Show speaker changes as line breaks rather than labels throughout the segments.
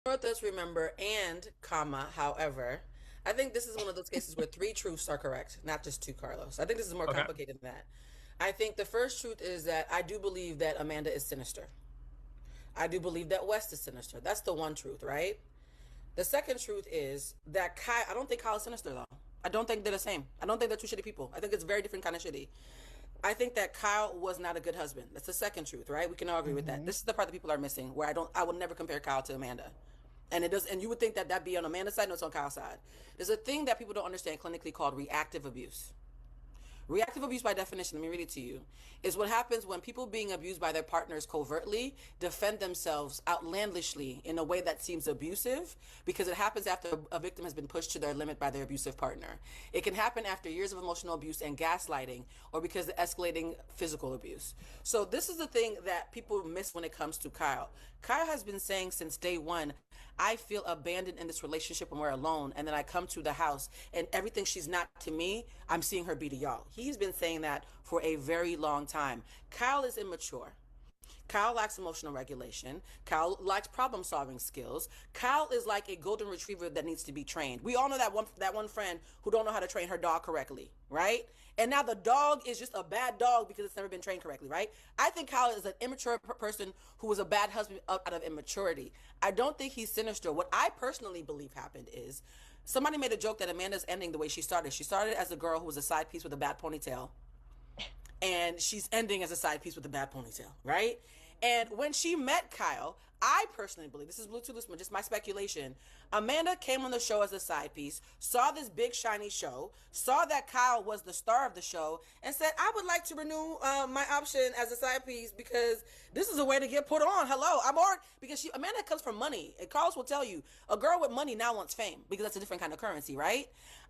What let's remember and comma, however, I think this is one of those cases where three truths are correct, not just two, Carlos. I think this is more
Okay.
complicated than that. I think the first truth is that I do believe that Amanda is sinister. I do believe that West is sinister. That's the one truth, right? The second truth is that I don't think Kyle is sinister though. I don't think they're the same. I don't think they're two shitty people. I think it's very different kind of shitty. I think that Kyle was not a good husband. That's the second truth, right? We can all agree with that.
Mm-hmm.
This is the part that people are missing, where I would never compare Kyle to Amanda. And it does, and you would think that that'd be on Amanda's side, no, it's on Kyle's side. There's a thing that people don't understand clinically called reactive abuse. Reactive abuse, by definition, let me read it to you, is what happens when people being abused by their partners covertly defend themselves outlandishly in a way that seems abusive because it happens after a victim has been pushed to their limit by their abusive partner. It can happen after years of emotional abuse and gaslighting or because of escalating physical abuse. So this is the thing that people miss when it comes to Kyle. Kyle has been saying since day one, I feel abandoned in this relationship when we're alone. And then I come to the house and everything she's not to me, I'm seeing her be to y'all. He's been saying that for a very long time. Kyle is immature. Kyle lacks emotional regulation. Kyle lacks problem solving skills. Kyle is like a golden retriever that needs to be trained. We all know that one friend who don't know how to train her dog correctly, right? And now the dog is just a bad dog because it's never been trained correctly, right? I think Kyle is an immature person who was a bad husband out of immaturity. I don't think he's sinister. What I personally believe happened is somebody made a joke that Amanda's ending the way she started. She started as a girl who was a side piece with a bad ponytail, and she's ending as a side piece with a bad ponytail, right? And when she met Kyle, I personally believe, this is Blue Telusma, just my speculation, Amanda came on the show as a side piece, saw this big shiny show, saw that Kyle was the star of the show, and said, I would like to renew my option as a side piece because this is a way to get put on. Hello, I'm already, because Amanda comes from money, and Carlos will tell you, a girl with money now wants fame because that's a different kind of currency, right?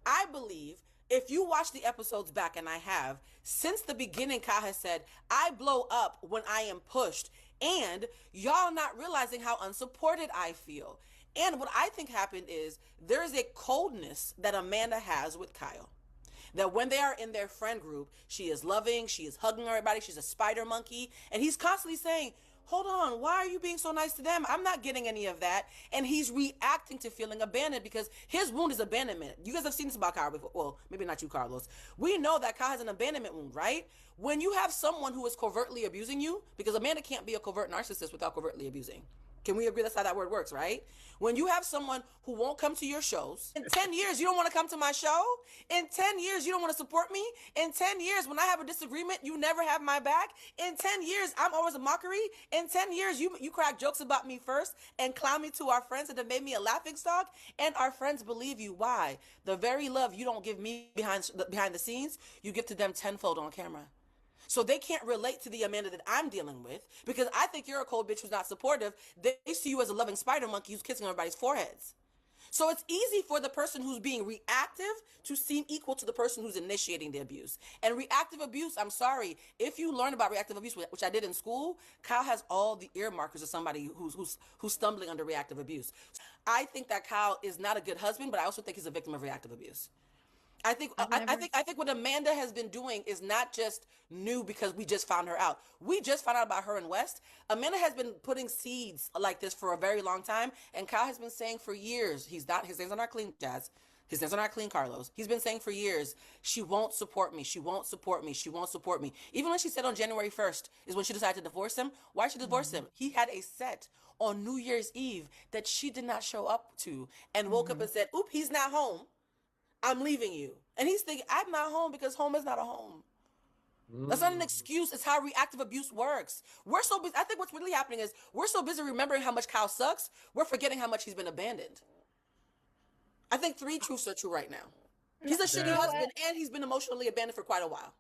I believe if you watch the episodes back, and I have, since the beginning, Kyle has said, I blow up when I am pushed. And y'all not realizing how unsupported I feel. And what I think happened is there is a coldness that Amanda has with Kyle. That when they are in their friend group, she is loving, she is hugging everybody, she's a spider monkey. And he's constantly saying, hold on, why are you being so nice to them? I'm not getting any of that. And he's reacting to feeling abandoned because his wound is abandonment. You guys have seen this about Kyle before. Well, maybe not you, Carlos. We know that Kyle has an abandonment wound, right? When you have someone who is covertly abusing you, because Amanda can't be a covert narcissist without covertly abusing. Can we agree that's how that word works, right? When you have someone who won't come to your shows, in 10 years, you don't want to come to my show. In 10 years, you don't want to support me. In 10 years, when I have a disagreement, you never have my back. In 10 years, I'm always a mockery. In 10 years, you crack jokes about me first and clown me to our friends and have made me a laughing stock. And our friends believe you. Why? The very love you don't give me behind the scenes, you give to them tenfold on camera. So they can't relate to the Amanda that I'm dealing with because I think you're a cold bitch who's not supportive. They see you as a loving spider monkey who's kissing everybody's foreheads. So it's easy for the person who's being reactive to seem equal to the person who's initiating the abuse. And reactive abuse, I'm sorry, if you learn about reactive abuse, which I did in school, Kyle has all the earmarkers of somebody who's stumbling under reactive abuse. I think that Kyle is not a good husband, but I also think he's a victim of reactive abuse. I think
I've
I, I
never
think I think what Amanda has been doing is not just new because we just found her out. We just found out about her in West. Amanda has been putting seeds like this for a very long time, and Kyle has been saying for years he's not. His name's are not clean, Jazz. His name's are not clean, Carlos. He's been saying for years she won't support me. She won't support me. She won't support me. Even when she said on January 1st is when she decided to divorce him. Why she divorce
mm-hmm.
him? He had a set on New Year's Eve that she did not show up to, and woke up
Mm-hmm.
and said, "Oop, he's not home. I'm leaving you." And he's thinking, I'm not home because home is not a home. That's not an
Mm.
excuse. It's how reactive abuse works. We're so busy. I think what's really happening is we're so busy remembering how much Kyle sucks, we're forgetting how much he's been abandoned. I think three truths are true right now.
No,
He's a
you
shitty
know
That
what?
husband and he's been emotionally abandoned for quite a while.